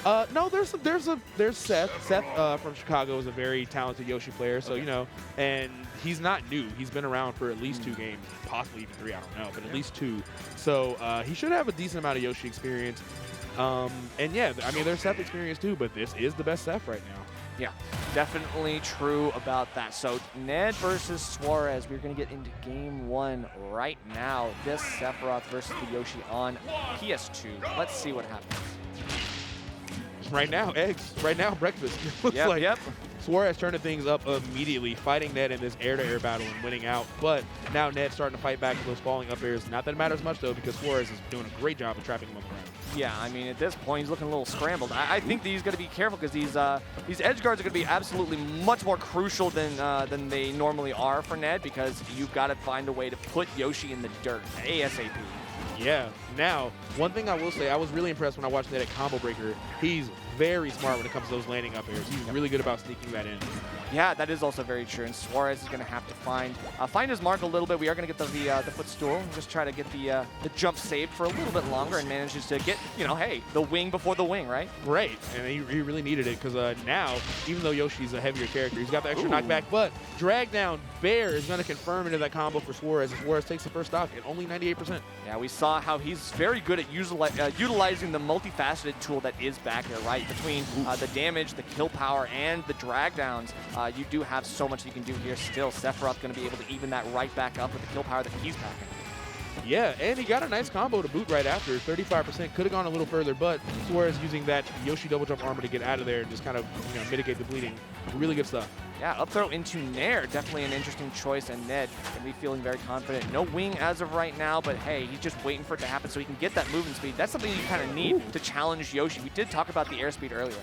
No, there's Seth. Seth from Chicago is a very talented Yoshi player, so you know, and he's not new. He's been around for at least 2 games, possibly even 3. I don't know, but at least 2. So he should have a decent amount of Yoshi experience. And yeah, I mean, there's Seth experience too, but this is the best Seth right now. Yeah, definitely true about that. So Ned versus Suarez, we're going to get into game 1 right now. This Sephiroth versus the Yoshi on PS2. Let's see what happens. Right now, eggs. Right now, breakfast. Looks like Suarez turning things up immediately, fighting Ned in this air-to-air battle and winning out. But now Ned's starting to fight back with those falling up airs. Not that it matters much, though, because Suarez is doing a great job of trapping him on the ground. Yeah, I mean, at this point, he's looking a little scrambled. I think that he's going to be careful because these edge guards are going to be absolutely much more crucial than they normally are for Ned, because you've got to find a way to put Yoshi in the dirt ASAP. Yeah. Now, one thing I will say, I was really impressed when I watched Ned at Combo Breaker. He's very smart when it comes to those landing up airs. He's really good about sneaking that in. Yeah, that is also very true. And Suarez is going to have to find his mark a little bit. We are going to get the footstool and just try to get the jump saved for a little bit longer, and manages to get, you know, hey, the wing before the wing, right? Right, and he really needed it, because now, even though Yoshi's a heavier character, he's got the extra knockback, but drag down Bear is going to confirm into that combo for Suarez, and Suarez takes the first stock at only 98%. Yeah, we saw how he's very good at utilizing the multifaceted tool that is back there, right? Between the damage, the kill power, and the drag downs, you do have so much you can do here still. Sephiroth going to be able to even that right back up with the kill power that he's packing. Yeah, and he got a nice combo to boot right after. 35%, could have gone a little further, but Suarez using that Yoshi double jump armor to get out of there and just kind of, you know, mitigate the bleeding. Really good stuff. Yeah, up throw into Nair, definitely an interesting choice, and Ned can be feeling very confident. No wing as of right now, but hey, he's just waiting for it to happen so he can get that movement speed. That's something you kind of need to challenge Yoshi. We did talk about the airspeed earlier.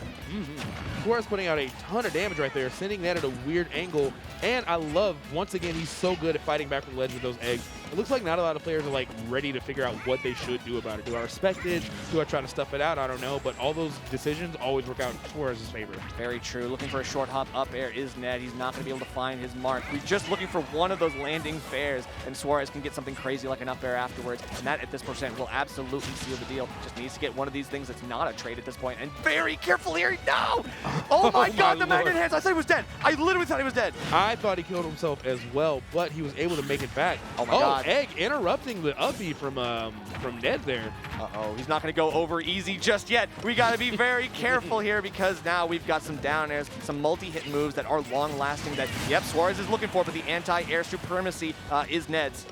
Suarez putting out a ton of damage right there, sending Ned at a weird angle, and I love, once again, he's so good at fighting back from the ledge with those eggs. It looks like not a lot of players are like ready to figure out what they should do about it. Do I respect it? Do I try to stuff it out? I don't know, but all those decisions always work out in Suarez's favor. Very true. Looking for a short hop up air is Ned. He's not going to be able to find his mark. We're just looking for one of those landing fairs, and Suarez can get something crazy like an up air afterwards, and that at this percent will absolutely seal the deal. Just needs to get one of these things that's not a trade at this point, and very careful here. No! Oh my God, the magnet hands! I thought he was dead. I literally thought he was dead. I thought he killed himself as well, but he was able to make it back. Oh my God. Egg interrupting the up B from Ned there. Uh-oh, he's not going to go over easy just yet. We got to be very careful here, because now we've got some down airs, some multi-hit moves that are long-lasting that, yep, Suarez is looking for, but the anti-air supremacy is Ned's.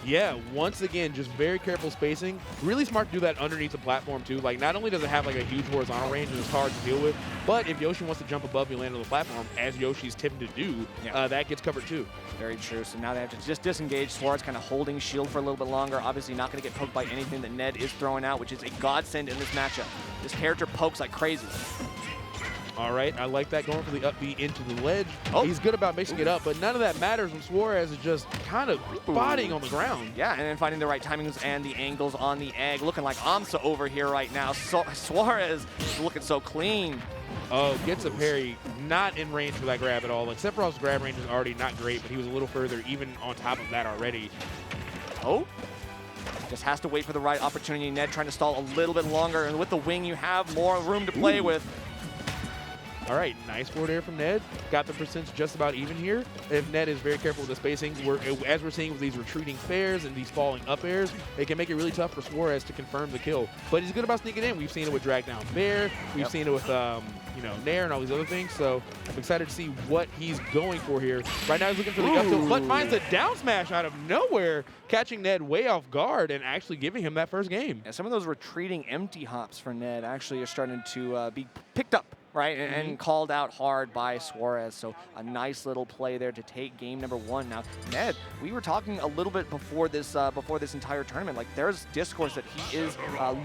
Yeah, once again, just very careful spacing. Really smart to do that underneath the platform, too. Like, not only does it have, like, a huge horizontal range and it's hard to deal with, but if Yoshi wants to jump above you and land on the platform, as Yoshi's tipped to do, that gets covered, too. Very true. So now they have to just disengage. Suarez kind of holding shield for a little bit longer. Obviously not going to get poked by anything that Ned is throwing out, which is a godsend in this matchup. This character pokes like crazy. All right, I like that, going for the up B into the ledge. He's good about mixing it up, but none of that matters when Suarez is just kind of spotting on the ground. Yeah, and then finding the right timings and the angles on the egg. Looking like Amsa over here right now. Suarez is looking so clean. Oh, gets a parry, not in range for that grab at all. Like, Sephiroth's grab range is already not great, but he was a little further even on top of that already. Just has to wait for the right opportunity. Ned trying to stall a little bit longer, and with the wing you have more room to play with. All right, nice forward air from Ned. Got the percents just about even here. If Ned is very careful with the spacing, as we're seeing with these retreating fairs and these falling up airs, it can make it really tough for Suarez to confirm the kill. But he's good about sneaking in. We've seen it with drag down Bear. We've seen it with you know, Nair and all these other things. So I'm excited to see what he's going for here. Right now he's looking for the gut tilt, but finds a down smash out of nowhere, catching Ned way off guard and actually giving him that first game. Yeah, some of those retreating empty hops for Ned actually are starting to be picked up. Right, and called out hard by Suarez. So a nice little play there to take game number 1. Now, Ned, we were talking a little bit before this entire tournament. Like, there's discourse that he is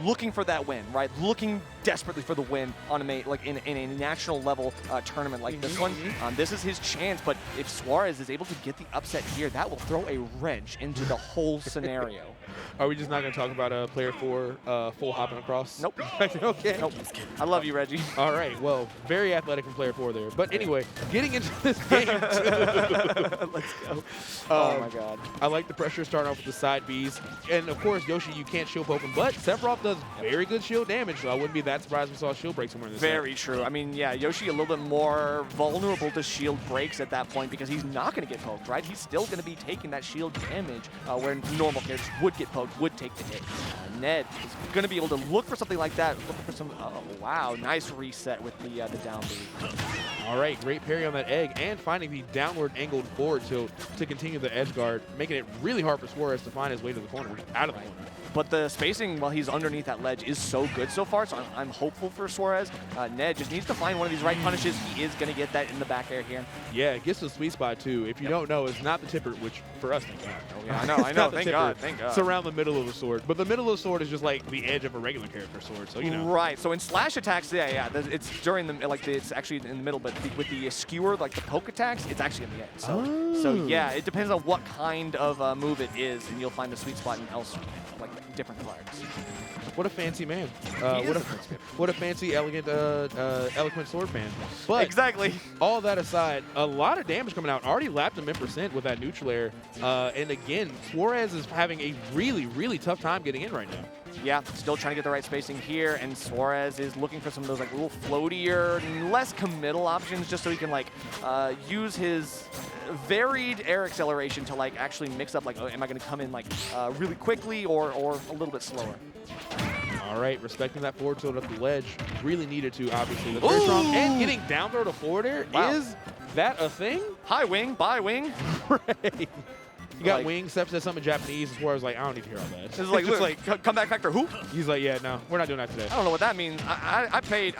looking for that win, right? Looking desperately for the win on in a national level tournament like this one. This is his chance. But if Suarez is able to get the upset here, that will throw a wrench into the whole scenario. Are we just not going to talk about player 4 full hopping across? Nope. Okay. Nope. I love you, Reggie. All right. Well, well, very athletic from player 4 there. But anyway, getting into this game. Let's go. Oh my god. I like the pressure starting off with the side Bs. And of course, Yoshi, you can't shield poke him, but Sephiroth does very good shield damage, so I wouldn't be that surprised if we saw a shield break somewhere in this Very true. I mean, yeah, Yoshi a little bit more vulnerable to shield breaks at that point because he's not going to get poked, right? He's still going to be taking that shield damage where normal characters would get poked, would take the hit. Ned is going to be able to look for something like that, looking for some, oh, wow, nice reset with the down B. All right, great parry on that egg and finding the downward angled forward tilt to continue the edge guard, making it really hard for Suarez to find his way to the corner, out of the corner. But the spacing while he's underneath that ledge is so good so far, so I'm hopeful for Suarez. Ned just needs to find one of these right punishes. He is going to get that in the back air here. Yeah, it gets to the sweet spot too. If you don't know, it's not the tipper, which for us, thank God. Oh, yeah, I know. Thank God. It's around the middle of the sword. But the middle of the sword is just like the edge of a regular character sword, so you know. Right, so in slash attacks, yeah, it's during the, like, it's actually in the middle, but with the skewer, like the poke attacks, it's actually in the end. So yeah, it depends on what kind of move it is, and you'll find the sweet spot in else, like different cards. What a fancy man. What a fancy, elegant, eloquent sword fan. But exactly. All that aside, a lot of damage coming out. Already lapped him in % with that neutral air. And again, Suarez is having a really, really tough time getting in right now. Yeah, still trying to get the right spacing here, and Suarez is looking for some of those like little floatier, less committal options just so he can like use his varied air acceleration to like actually mix up like, oh, am I going to come in like really quickly or a little bit slower? All right, respecting that forward tilt up the ledge. Really needed to, obviously. That's very strong. And getting down throw to forward air. Wow. Is that a thing? High wing, by wing. Right. You got like, wings, Seth said something in Japanese, and Suarez was like, I don't need to hear all that. It's like, looks like comeback factor who? He's like, yeah, no, we're not doing that today. I don't know what that means. I paid,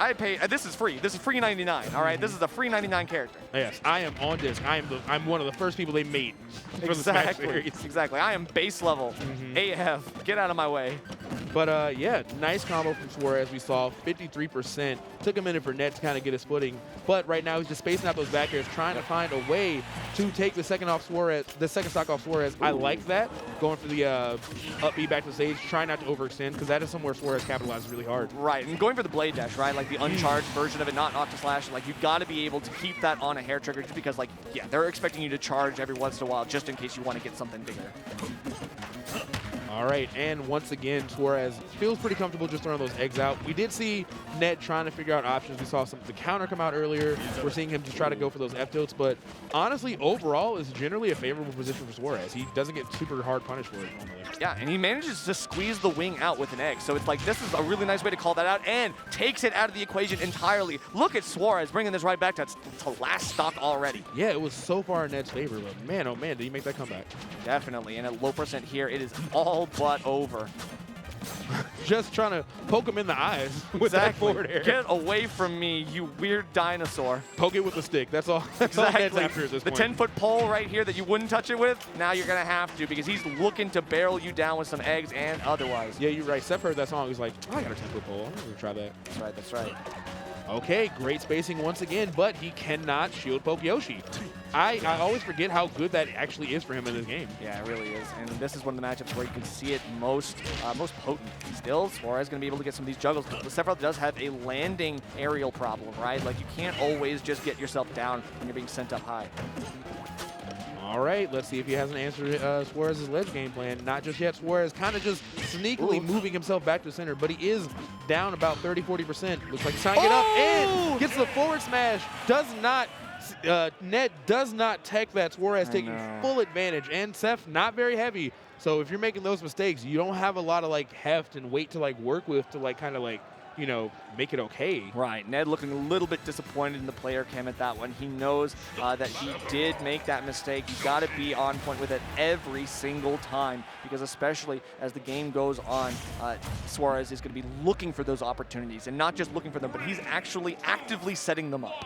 this is free. This is free 99, all right? This is a free 99 character. Yes, I am on disc. I'm one of the first people they made for the Smash series. Exactly. I am base level. AF. Get out of my way. But yeah, nice combo from Suarez. We saw 53%. Took a minute for Ned to kind of get his footing. But right now he's just spacing out those back airs, trying to find a way to take the second stock off Suarez. I like that. Going for the up B back to the stage, trying not to overextend, because that is somewhere Suarez capitalizes really hard. Right, and going for the blade dash, right? Like the uncharged version of it, not to slash. Like you've got to be able to keep that on a hair trigger just because like, yeah, they're expecting you to charge every once in a while just in case you want to get something bigger. All right, and once again, Suarez feels pretty comfortable just throwing those eggs out. We did see Ned trying to figure out options. We saw the counter come out earlier. We're seeing him just try to go for those F-tilts, but honestly, overall, is generally a favorable position for Suarez. He doesn't get super hard punished for it normally. Yeah, and he manages to squeeze the wing out with an egg. So it's like, this is a really nice way to call that out and takes it out of the equation entirely. Look at Suarez bringing this right back to last stock already. Yeah, it was so far in Ned's favor, but man, oh man, did he make that comeback. Definitely, and at low percent here, it is all but over. Just trying to poke him in the eyes with that forward air. Get away from me, you weird dinosaur. Poke it with the stick. That's all. That's all Ned's after at this point. The 10-foot pole right here that you wouldn't touch it with, now you're going to have to because he's looking to barrel you down with some eggs and otherwise. Yeah, you're right. Seth heard that song. He's like, oh, I got a 10-foot pole. I'm going to try that. That's right. That's right. Okay, great spacing once again, but he cannot shield poke Yoshi. I always forget how good that actually is for him in this game. Yeah, it really is. And this is one of the matchups where you can see it most potent. Still, Suarez is going to be able to get some of these juggles. But Sephiroth does have a landing aerial problem, right? Like, you can't always just get yourself down when you're being sent up high. All right, let's see if he has an answer to Suarez's ledge game plan. Not just yet. Suarez kind of just sneakily moving himself back to the center, but he is down about 30–40%. Looks like he's trying to get up and gets the forward smash. Does not, Ned does not tech that. Suarez taking full advantage, and Seth not very heavy. So if you're making those mistakes, you don't have a lot of like heft and weight to like work with to like kind of like, you know, make it okay. Right. Ned looking a little bit disappointed in the player cam at that one. He knows that he did make that mistake. You got to be on point with it every single time because especially as the game goes on, Suarez is going to be looking for those opportunities and not just looking for them, but he's actually actively setting them up.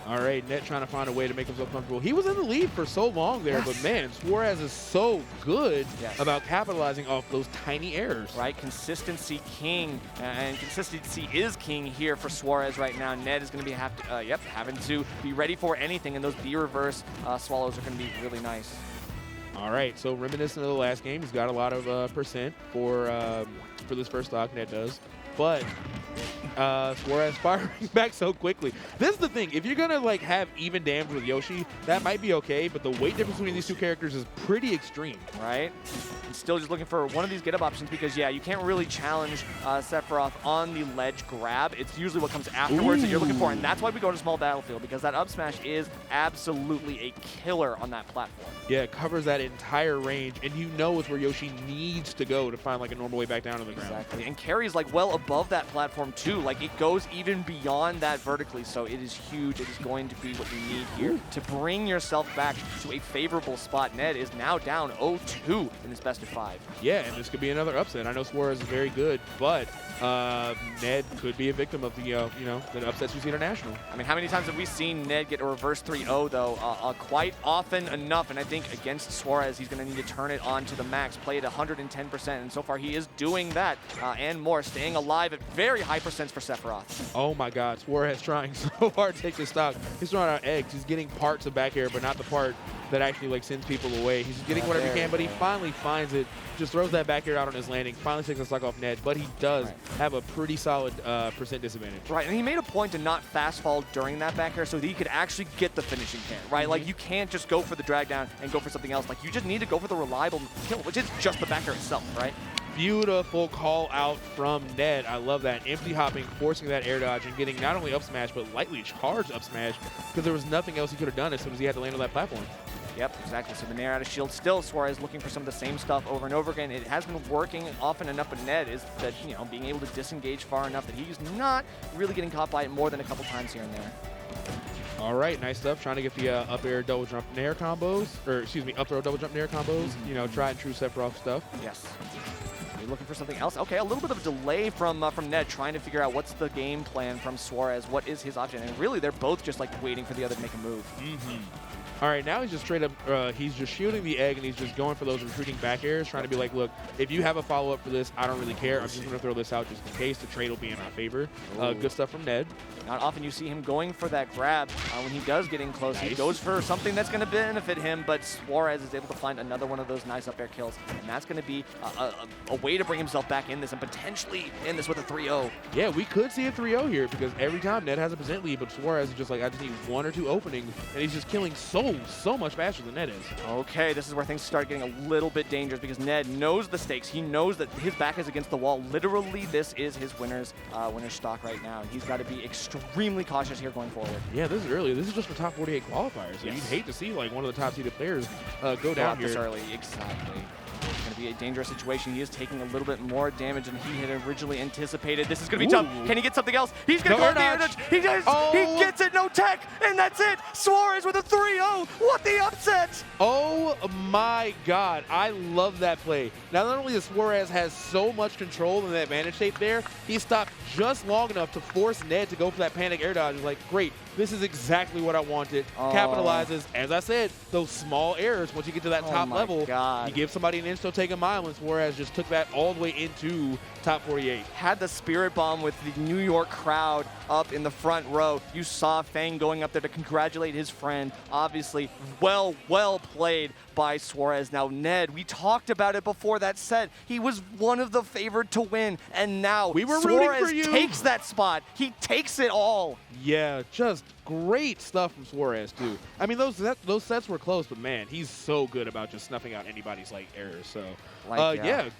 All right, Ned trying to find a way to make himself comfortable. He was in the lead for so long there, but man, Suarez is so good about capitalizing off those tiny errors. Right, consistency king, and consistency is king here for Suarez right now. Ned is going to be having to be ready for anything, and those B reverse swallows are going to be really nice. All right, so reminiscent of the last game, he's got a lot of percent for this first stock. Ned does, but Suarez firing back so quickly. This is the thing. If you're going to like have even damage with Yoshi, that might be okay, but the weight difference between these two characters is pretty extreme. Right? And still just looking for one of these get-up options because, yeah, you can't really challenge Sephiroth on the ledge grab. It's usually what comes afterwards that you're looking for, and that's why we go to small battlefield, because that up smash is absolutely a killer on that platform. Yeah, it covers that entire range, and you know it's where Yoshi needs to go to find like a normal way back down to the ground. Exactly, and carries like well above that platform too. Like it goes even beyond that vertically, so it is huge. It is going to be what you need here to bring yourself back to a favorable spot. Ned is now down 0-2 in this best of 5. Yeah, and this could be another upset. I know Suarez is very good, but Ned could be a victim of the the upsets we see international. I mean, how many times have we seen Ned get a reverse 3-0 though? Quite often enough, and I think against Suarez, he's going to need to turn it on to the max, play at 110%, and so far he is doing that and more, staying alive at very high percents for Sephiroth. Oh my God, Suarez trying so hard to take this stock. He's throwing out eggs. He's getting parts of back air, but not the part that actually like sends people away. He's getting whatever he can, but he finally finds it, just throws that back air out on his landing, finally takes the stock off Ned, but he does have a pretty solid percent disadvantage. Right, and he made a point to not fast fall during that back air so that he could actually get the finishing hit, right? Like, you can't just go for the drag down and go for something else. Like, you just need to go for the reliable kill, which is just the back air itself, right? Beautiful call out from Ned. I love that. Empty hopping, forcing that air dodge, and getting not only up smash, but lightly charged up smash, because there was nothing else he could have done as soon as he had to land on that platform. Yep, exactly. So the Nair out of shield. Still, Suarez looking for some of the same stuff over and over again. It has been working often enough, but Ned is that, being able to disengage far enough that he's not really getting caught by it more than a couple times here and there. All right, nice stuff. Trying to get the up air double jump nair combos, or excuse me, up throw double jump nair combos. Tried and true Sephiroth stuff. Yes. You're looking for something else? Okay, a little bit of a delay from Ned, trying to figure out what's the game plan from Suarez. What is his option? And really, they're both just like waiting for the other to make a move. All right, now he's just straight up, he's just shielding the egg, and he's just going for those retreating back airs, trying to be like, look, if you have a follow-up for this, I don't really care. I'm just going to throw this out just in case. The trade will be in our favor. Good stuff from Ned. Not often you see him going for that grab. When he does get in close, he goes for something that's going to benefit him, but Suarez is able to find another one of those nice up air kills, and that's going to be a way to bring himself back in this and potentially end this with a 3-0. Yeah, we could see a 3-0 here, because every time Ned has a percent lead, but Suarez is just like, I just need 1 or 2 openings, and he's just killing so much faster than Ned is. Okay, this is where things start getting a little bit dangerous, because Ned knows the stakes. He knows that his back is against the wall. Literally, this is his winner's stock right now, and he's got to be extremely cautious here going forward. Yeah, this is early. This is just for top 48 qualifiers. So you'd hate to see like one of the top seeded players go down here this early. Exactly. It's going to be a dangerous situation. He is taking a little bit more damage than he had originally anticipated. This is going to be tough. Can he get something else? He's going to go on the air dodge. He does. He gets it. No tech. And that's it. Suarez with a 3-0. What the upset. Oh my God. I love that play. Now, not only does Suarez has so much control in that advantage state there, he stopped just long enough to force Ned to go for that panic air dodge. He's like, great. This is exactly what I wanted. Capitalizes, as I said, those small errors. Once you get to that top level, you give somebody an insta take a mile, and Suarez just took that all the way into top 48. Had the spirit bomb with the New York crowd up in the front row. You saw Fang going up there to congratulate his friend. Obviously, well played by Suarez. Now, Ned, we talked about it before that set. He was one of the favored to win, and now we were Suarez rooting for you. Takes that spot. He takes it all. Yeah, just great stuff from Suarez, too. I mean, those sets were close, but man, he's so good about just snuffing out anybody's like errors. So, yeah, good